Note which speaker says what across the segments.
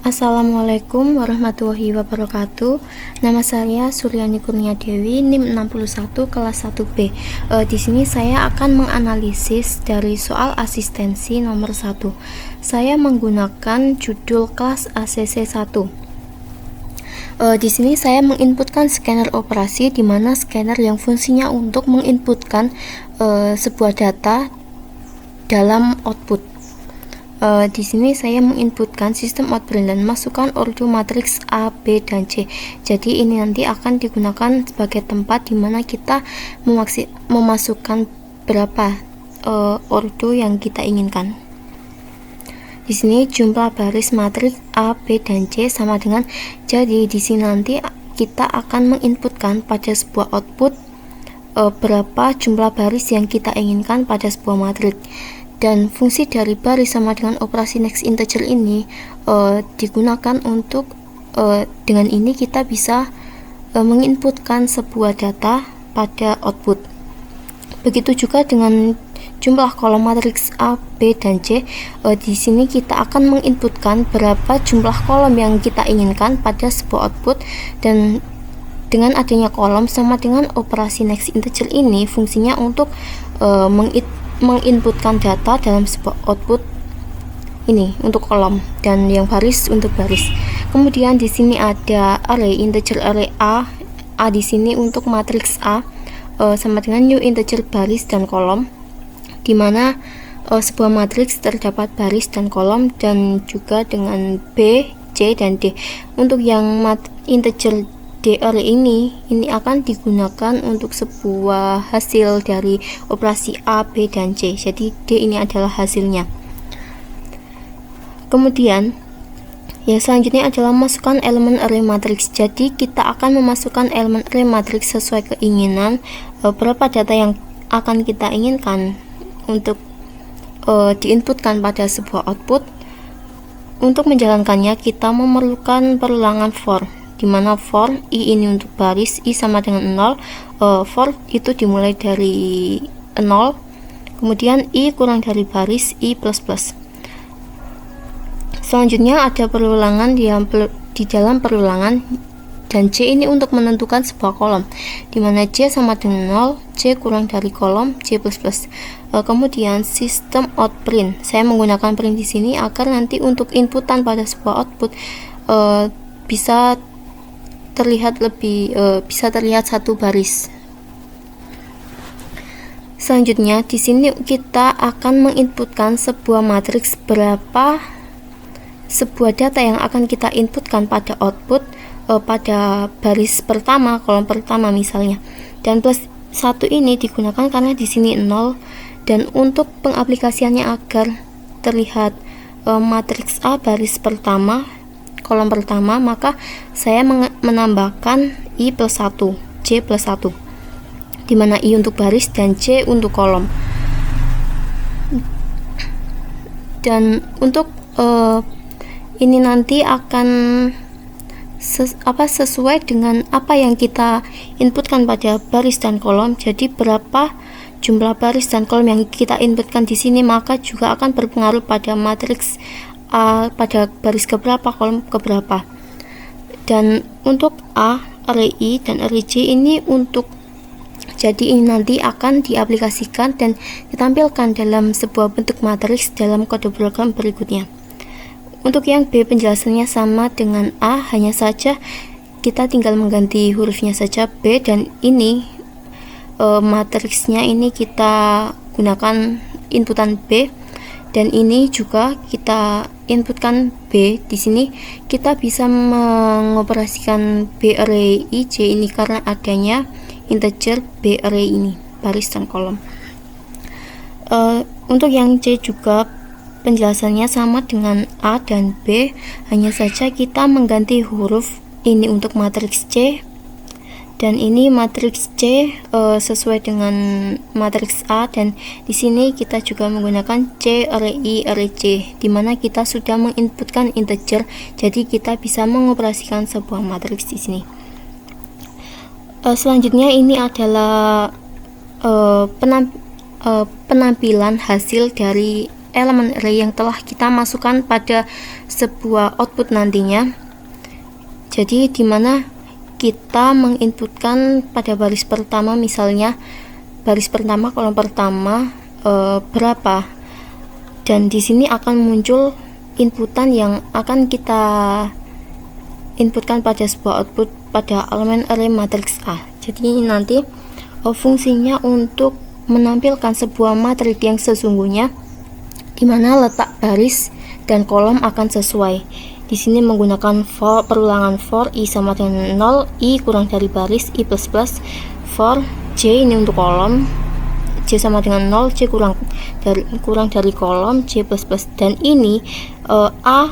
Speaker 1: Assalamualaikum warahmatullahi wabarakatuh. Nama saya Suryani Kurnia Dewi, NIM 61 kelas 1B. Di sini saya akan menganalisis dari soal asistensi nomor 1. Saya menggunakan judul kelas ACC 1. Di sini saya menginputkan scanner operasi, di mana scanner yang fungsinya untuk menginputkan sebuah data dalam output. Di sini saya menginputkan sistem output dan masukkan ordo matriks A, B, dan C. Jadi ini nanti akan digunakan sebagai tempat di mana kita memasukkan berapa ordo yang kita inginkan. Di sini jumlah baris matriks A, B, dan C sama dengan. Jadi di sini nanti kita akan menginputkan pada sebuah output berapa jumlah baris yang kita inginkan pada sebuah matriks. Dan fungsi dari baris sama dengan operasi next integer ini digunakan untuk dengan ini kita bisa menginputkan sebuah data pada output. Begitu juga dengan jumlah kolom matriks A, B, dan C. Di sini kita akan menginputkan berapa jumlah kolom yang kita inginkan pada sebuah output, dan dengan adanya kolom sama dengan operasi next integer ini fungsinya untuk menginputkan data dalam sebuah output ini untuk kolom, dan yang baris untuk baris. Kemudian di sini ada array integer array A di sini untuk matriks A sama dengan new integer baris dan kolom, di mana sebuah matriks terdapat baris dan kolom, dan juga dengan B, C, dan D. Untuk yang integer D array ini akan digunakan untuk sebuah hasil dari operasi A, B, dan C. Jadi D ini adalah hasilnya. Kemudian yang selanjutnya adalah masukkan elemen array matriks. Jadi kita akan memasukkan elemen array matriks sesuai keinginan berapa data yang akan kita inginkan untuk diinputkan pada sebuah output. Untuk menjalankannya kita memerlukan perulangan for, di mana for i ini untuk baris, i sama dengan 0, for itu dimulai dari 0, kemudian i kurang dari baris, i plus plus. Selanjutnya ada perulangan di dalam perulangan, dan C ini untuk menentukan sebuah kolom, di mana C sama dengan 0, C kurang dari kolom, C plus plus. Kemudian sistem out print, saya menggunakan print di sini agar nanti untuk inputan pada sebuah output bisa terlihat satu baris. Selanjutnya di sini kita akan menginputkan sebuah matriks berapa sebuah data yang akan kita inputkan pada output pada baris pertama, kolom pertama misalnya. Dan plus 1 ini digunakan karena di sini 0, dan untuk pengaplikasiannya agar terlihat matriks A baris pertama, kolom pertama, maka saya menambahkan i plus 1, c plus 1, di mana i untuk baris dan c untuk kolom. Dan untuk ini nanti akan sesuai dengan apa yang kita inputkan pada baris dan kolom. Jadi berapa jumlah baris dan kolom yang kita inputkan di sini maka juga akan berpengaruh pada matriks A pada baris keberapa, kolom keberapa. Dan untuk A, array I, dan array J ini jadi ini nanti akan diaplikasikan dan ditampilkan dalam sebuah bentuk matriks dalam kode program berikutnya. Untuk yang B penjelasannya sama dengan A, hanya saja kita tinggal mengganti hurufnya saja B, dan ini matriksnya ini kita gunakan inputan B, dan ini juga kita inputkan B. Di sini kita bisa mengoperasikan B array I J ini karena adanya integer B array ini, baris dan kolom. Untuk yang C juga penjelasannya sama dengan A dan B, hanya saja kita mengganti huruf ini untuk matriks C, dan ini matriks C sesuai dengan matriks A, dan di sini kita juga menggunakan C array I array C, di mana kita sudah menginputkan integer, jadi kita bisa mengoperasikan sebuah matriks di sini. Selanjutnya ini adalah penampilan hasil dari elemen array yang telah kita masukkan pada sebuah output nantinya. Jadi dimana kita menginputkan pada baris pertama, misalnya baris pertama kolom pertama berapa, dan di sini akan muncul inputan yang akan kita inputkan pada sebuah output pada elemen array matriks A. Jadi nanti fungsinya untuk menampilkan sebuah matriks yang sesungguhnya, di mana letak baris dan kolom akan sesuai. Di sini menggunakan perulangan for i sama dengan 0, i kurang dari baris, i plus plus, for j ini untuk kolom, j sama dengan 0, j kurang dari kolom, j plus plus, dan ini a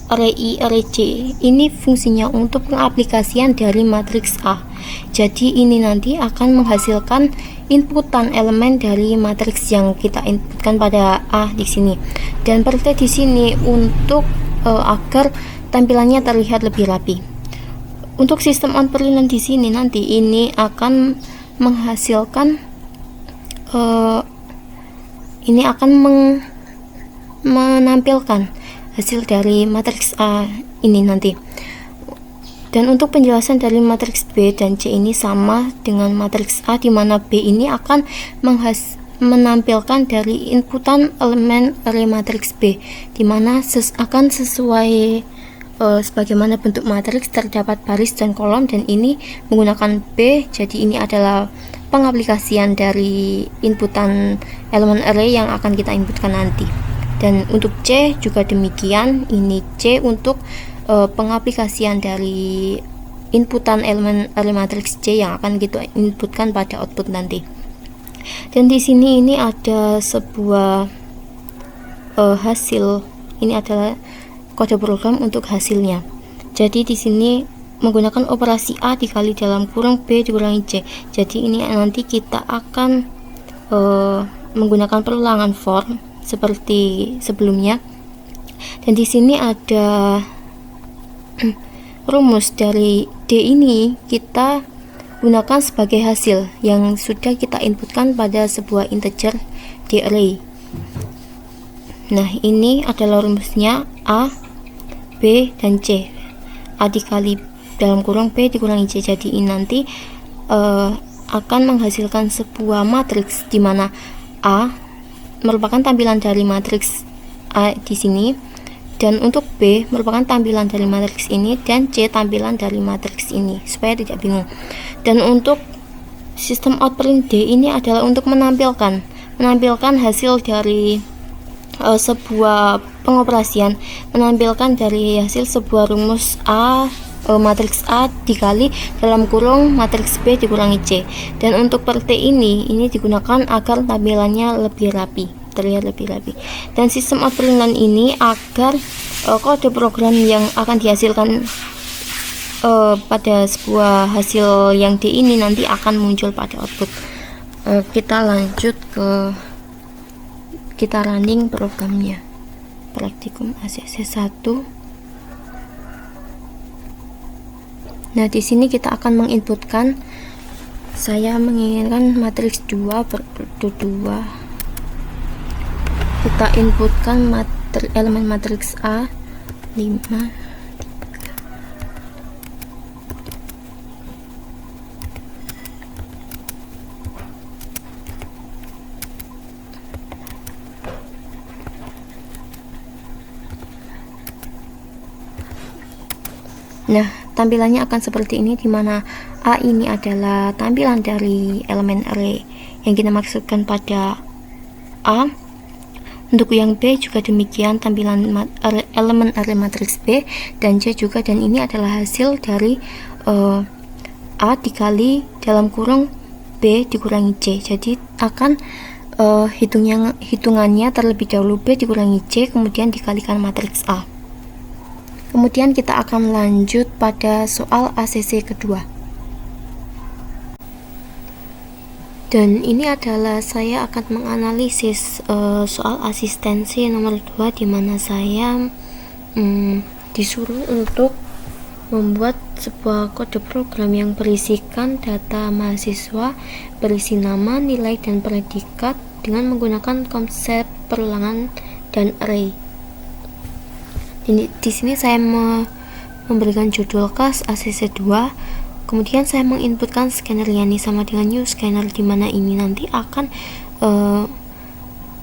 Speaker 1: array i array j ini fungsinya untuk pengaplikasian dari matriks A. Jadi ini nanti akan menghasilkan inputan elemen dari matriks yang kita inputkan pada A di sini. Dan perlu di sini untuk agar tampilannya terlihat lebih rapi. Untuk sistem on perinan di sini nanti ini akan menghasilkan menampilkan hasil dari matriks A ini nanti. Dan untuk penjelasan dari matriks B dan C ini sama dengan matriks A, di mana B ini akan menampilkan dari inputan elemen array matriks B, di mana akan sesuai sebagaimana bentuk matriks, terdapat baris dan kolom, dan ini menggunakan B. Jadi ini adalah pengaplikasian dari inputan elemen array yang akan kita inputkan nanti. Dan untuk C juga demikian, ini C untuk pengaplikasian dari inputan elemen array matriks C yang akan kita inputkan pada output nanti. Dan di sini ini ada sebuah hasil. Ini adalah kode program untuk hasilnya. Jadi di sini menggunakan operasi A dikali dalam kurung B dikurangi C. Jadi ini nanti kita akan menggunakan perulangan for seperti sebelumnya. Dan di sini ada rumus dari D ini kita gunakan sebagai hasil yang sudah kita inputkan pada sebuah integer D array. Nah, ini adalah rumusnya A, B, dan C. A dikali dalam kurung B dikurangi C. Jadi ini nanti akan menghasilkan sebuah matriks di mana A merupakan tampilan dari matriks A di sini, dan untuk B merupakan tampilan dari matriks ini, dan C tampilan dari matriks ini, supaya tidak bingung. Dan untuk sistem outprint D ini adalah untuk menampilkan hasil dari sebuah pengoperasian, menampilkan dari hasil sebuah rumus A, matriks A dikali dalam kurung matriks B dikurangi C. Dan untuk per T ini digunakan agar tampilannya lebih rapi, terlihat lebih rapi. Dan sistem outprintan ini agar kode program yang akan dihasilkan pada sebuah hasil yang D ini nanti akan muncul pada output. Kita lanjut kita running programnya. Praktikum ACC 1. Nah, di sini kita akan menginputkan, saya menginginkan matriks 2 berbentuk 2. Kita inputkan elemen matriks A 5. Nah, tampilannya akan seperti ini, di mana A ini adalah tampilan dari elemen array yang kita maksudkan pada A. Untuk yang B juga demikian, tampilan elemen array matriks B, dan C juga, dan ini adalah hasil dari A dikali dalam kurung B dikurangi C. Jadi akan hitungannya terlebih dahulu B dikurangi C, kemudian dikalikan matriks A. Kemudian kita akan lanjut pada soal ACC kedua. Dan ini adalah saya akan menganalisis soal asistensi nomor 2, di mana saya disuruh untuk membuat sebuah kode program yang berisikan data mahasiswa, berisi nama, nilai, dan predikat dengan menggunakan konsep perulangan dan array. Di sini saya memberikan judul kelas ACC2, kemudian saya menginputkan scanner Yani sama dengan new scanner, dimana ini nanti akan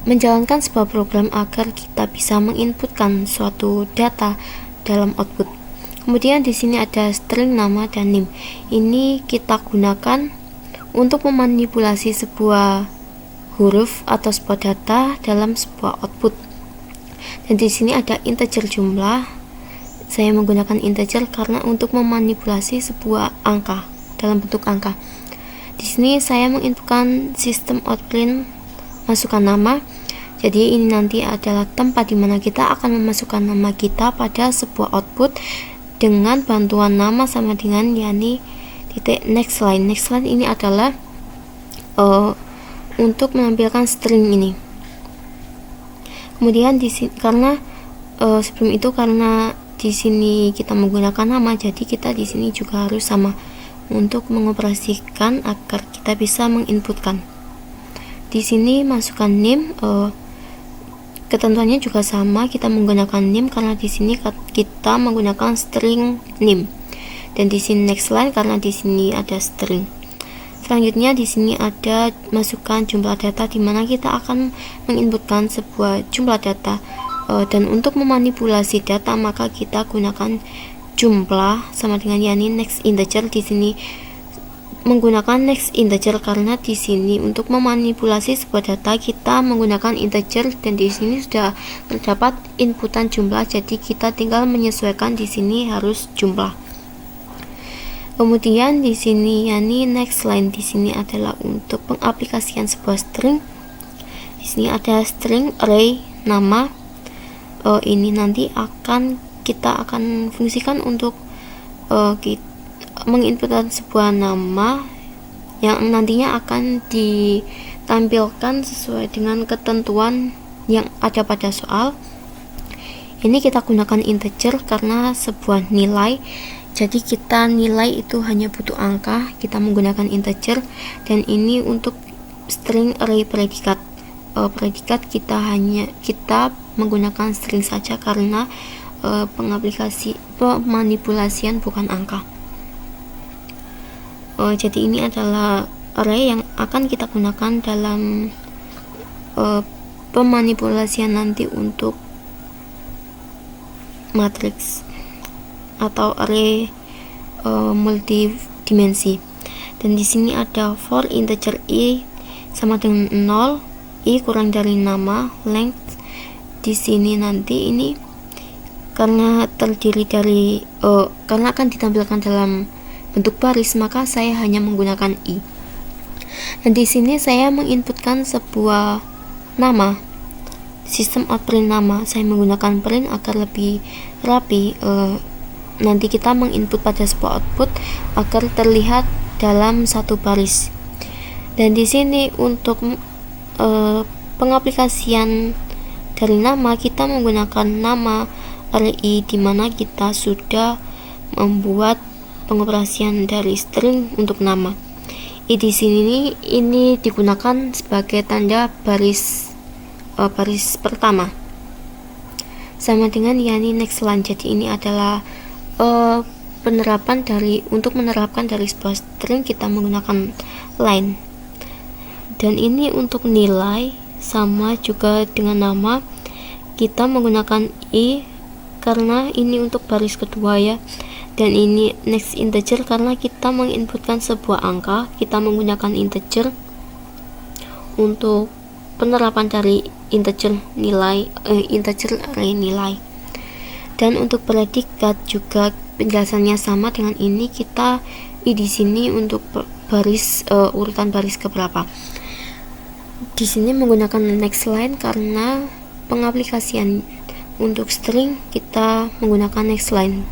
Speaker 1: menjalankan sebuah program agar kita bisa menginputkan suatu data dalam output. Kemudian di sini ada string nama dan name. Ini kita gunakan untuk memanipulasi sebuah huruf atau sebuah data dalam sebuah output. Dan di sini ada integer jumlah. Saya menggunakan integer karena untuk memanipulasi sebuah angka dalam bentuk angka. Di sini saya menginputkan sistem outprint masukkan nama. Jadi ini nanti adalah tempat dimana kita akan memasukkan nama kita pada sebuah output dengan bantuan nama sama dengan Yani titik next line. Next line ini adalah untuk menampilkan string ini. Kemudian di sini karena sebelum itu karena di sini kita menggunakan nama, jadi kita di sini juga harus sama untuk mengoperasikan agar kita bisa menginputkan. Di sini masukkan name, ketentuannya juga sama, kita menggunakan name karena di sini kita menggunakan string name. Dan di sini next line karena di sini ada string. Selanjutnya di sini ada masukkan jumlah data, di mana kita akan menginputkan sebuah jumlah data, dan untuk memanipulasi data maka kita gunakan jumlah sama dengan Yani next integer. Di sini menggunakan next integer karena di sini untuk memanipulasi sebuah data kita menggunakan integer, dan di sini sudah terdapat inputan jumlah, jadi kita tinggal menyesuaikan di sini harus jumlah. Kemudian di sini Yani next line di sini adalah untuk pengaplikasian sebuah string. Di sini ada string array nama. Ini nanti kita akan fungsikan untuk menginputkan sebuah nama yang nantinya akan ditampilkan sesuai dengan ketentuan yang ada pada soal. Ini kita gunakan integer karena sebuah nilai. Jadi kita nilai itu hanya butuh angka, kita menggunakan integer. Dan ini untuk string array predikat. Predikat kita menggunakan string saja karena pemanipulasian bukan angka. Jadi ini adalah array yang akan kita gunakan dalam pemanipulasian nanti untuk matriks atau array multidimensi. Dan di sini ada for integer i sama dengan 0, i kurang dari nama, length. Di sini nanti ini karena terdiri dari karena akan ditampilkan dalam bentuk baris, maka saya hanya menggunakan i. Dan di sini saya menginputkan sebuah nama, sistem outprint nama. Saya menggunakan print agar lebih rapi. Nanti kita menginput pada sebuah output agar terlihat dalam satu baris. Dan di sini untuk pengaplikasian dari nama, kita menggunakan nama array, di mana kita sudah membuat pengoperasian dari string untuk nama. Di sini ini digunakan sebagai tanda baris pertama sama dengan Yani next line. Jadi ini adalah untuk menerapkan dari sebuah string kita menggunakan line. Dan ini untuk nilai sama juga dengan nama, kita menggunakan i karena ini untuk baris kedua ya. Dan ini next integer karena kita menginputkan sebuah angka, kita menggunakan integer untuk penerapan dari integer array nilai. Dan untuk predikat juga penjelasannya sama dengan ini, kita di sini untuk baris urutan baris keberapa. Di sini menggunakan next line karena pengaplikasian untuk string kita menggunakan next line.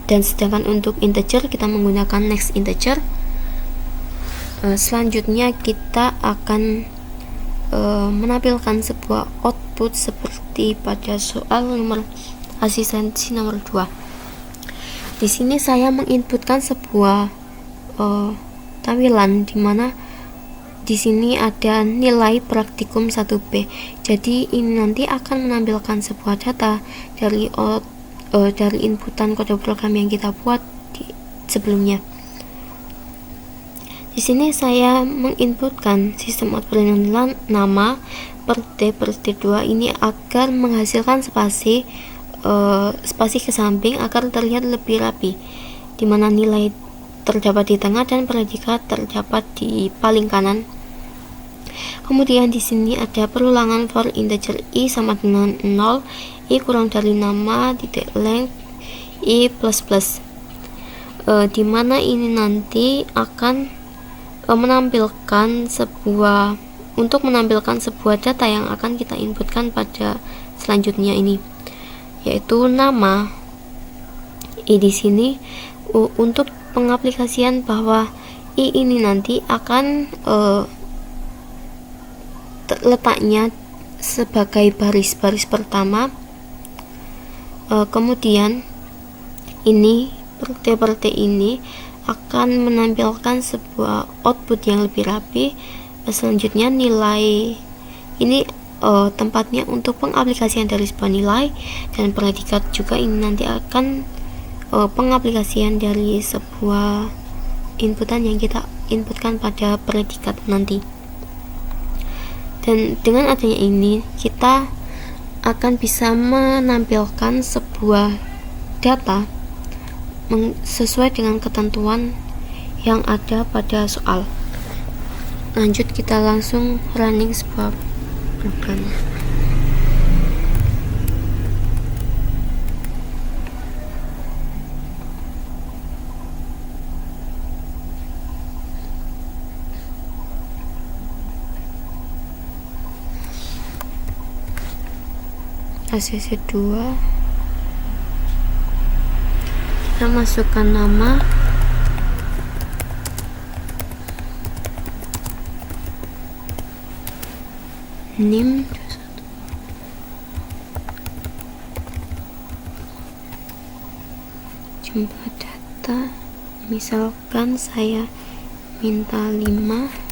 Speaker 1: Dan sedangkan untuk integer kita menggunakan next integer. Selanjutnya kita akan menampilkan sebuah output seperti pada soal nomor asistensi nomor 2. Di sini saya menginputkan sebuah tampilan di mana di sini ada nilai praktikum 1B. Jadi ini nanti akan menampilkan sebuah data dari inputan kode program yang kita buat sebelumnya. Di sini saya menginputkan sistem output nama per T2 ini agar menghasilkan spasi ke samping agar terlihat lebih rapi, di mana nilai terdapat di tengah dan predikat terdapat di paling kanan. Kemudian di sini ada perulangan for integer i sama dengan 0, i kurang dari nama titik length i plus plus, di mana ini nanti akan menampilkan sebuah data yang akan kita inputkan pada selanjutnya ini, yaitu nama i di sini untuk pengaplikasian bahwa i ini nanti akan letaknya sebagai baris pertama, kemudian ini per T ini akan menampilkan sebuah output yang lebih rapi. Selanjutnya nilai ini tempatnya untuk pengaplikasian dari sebuah nilai, dan predikat juga ini nanti akan pengaplikasian dari sebuah inputan yang kita inputkan pada predikat nanti. Dan dengan adanya ini kita akan bisa menampilkan sebuah data sesuai dengan ketentuan yang ada pada soal. Lanjut, kita langsung running sebuah program. ACC2, kita masukkan nama, NIM, jumlah data, misalkan saya minta 5.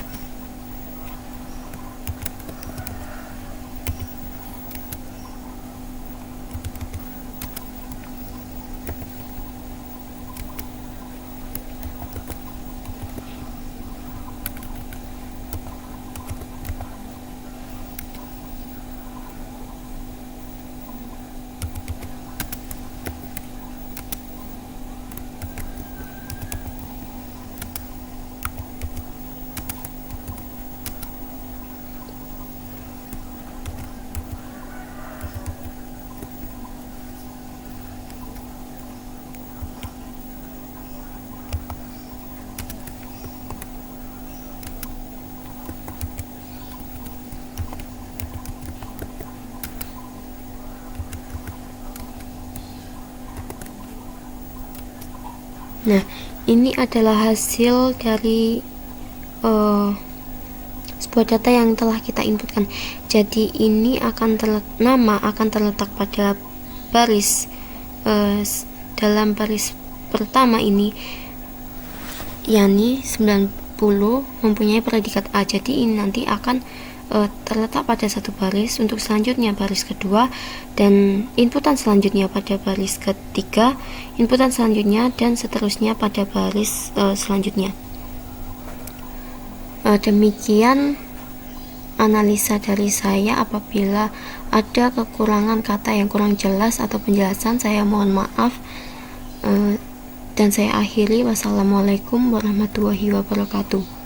Speaker 1: Nah, ini adalah hasil dari sebuah data yang telah kita inputkan. Jadi ini nama akan terletak pada baris dalam baris pertama ini, yakni 90 mempunyai predikat A. Jadi ini nanti akan terletak pada satu baris, untuk selanjutnya baris kedua, dan inputan selanjutnya pada baris ketiga, inputan selanjutnya, dan seterusnya pada baris selanjutnya. Demikian analisa dari saya. Apabila ada kekurangan kata yang kurang jelas atau penjelasan, saya mohon maaf, dan saya akhiri. Wassalamualaikum warahmatullahi wabarakatuh.